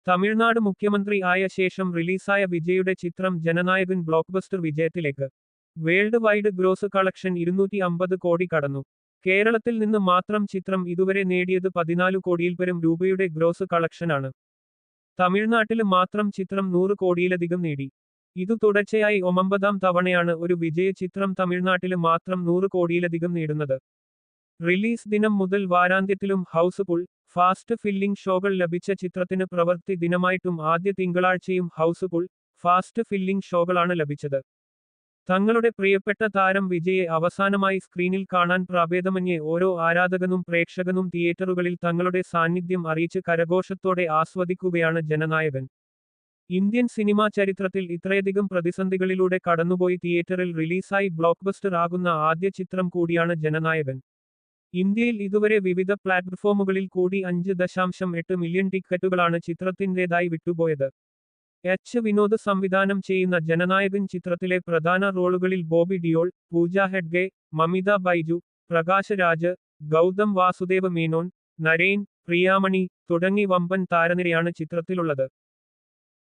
തമിഴ്നാട് മുഖ്യമന്ത്രി ആയ ശേഷം റിലീസായ വിജയുടെ ചിത്രം ജനനായകൻ ബ്ലോക്ക്ബസ്റ്റർ വിജയത്തിലേക്ക്. വേൾഡ് വൈഡ് ഗ്രോസ് കളക്ഷൻ 250 കോടി കടന്നു. കേരളത്തിൽ നിന്ന് മാത്രം ചിത്രം ഇതുവരെ നേടിയത് 14 കോടിയിൽപരം രൂപയുടെ ഗ്രോസ് കളക്ഷനാണ്. തമിഴ്നാട്ടില് മാത്രം ചിത്രം 100 കോടിയിലധികം നേടി. ഇതു തുടർച്ചയായി 9ാം തവണയാണ് ഒരു വിജയ ചിത്രം തമിഴ്നാട്ടില് മാത്രം 100 കോടിയിലധികം നേടുന്നത്. റിലീസ് ദിനം മുതൽ വാരാന്ത്യത്തിലും ഹൗസ്ഫുൾ, ഫാസ്റ്റ് ഫില്ലിംഗ് ഷോകൾ ലഭിച്ച ചിത്രത്തിന് പ്രവൃത്തി ദിനമായിട്ടും ആദ്യ തിങ്കളാഴ്ചയും ഹൗസ്ഫുൾ, ഫാസ്റ്റ് ഫില്ലിംഗ് ഷോകളാണ് ലഭിച്ചത്. തങ്ങളുടെ പ്രിയപ്പെട്ട താരം വിജയെ അവസാനമായി സ്ക്രീനിൽ കാണാൻ പ്രാഭേദമന്യേ ഓരോ ആരാധകനും പ്രേക്ഷകനും തിയേറ്ററുകളിൽ തങ്ങളുടെ സാന്നിധ്യം അറിയിച്ച് കരഘോഷത്തോടെ ആസ്വദിക്കുകയാണ് ജനനായകൻ. ഇന്ത്യൻ സിനിമാ ചരിത്രത്തിൽ ഇത്രയധികം പ്രതിസന്ധികളിലൂടെ കടന്നുപോയി തിയേറ്ററിൽ റിലീസായി ബ്ലോക്ക്ബസ്റ്റർ ആകുന്ന ആദ്യ ചിത്രം കൂടിയാണ് ജനനായകൻ. ഇന്ത്യയിൽ ഇതുവരെ വിവിധ പ്ലാറ്റ്ഫോമുകളിൽ കൂടി 5.8 മില്യൺ ടിക്കറ്റുകളാണ് ചിത്രത്തിൻ്റെതായി വിട്ടുപോയത്. വിനോദ് സംവിധാനം ചെയ്യുന്ന ജനനായകൻ ചിത്രത്തിലെ പ്രധാന റോളുകളിൽ ബോബി ഡിയോൾ, പൂജ ഹെഗ്ഡെ, മമിത ബൈജു, പ്രകാശ് രാജ്, ഗൗതം വാസുദേവ മേനോൻ, നരേൻ, പ്രിയാമണി തുടങ്ങി വമ്പൻ താരനിരയാണ് ചിത്രത്തിലുള്ളത്.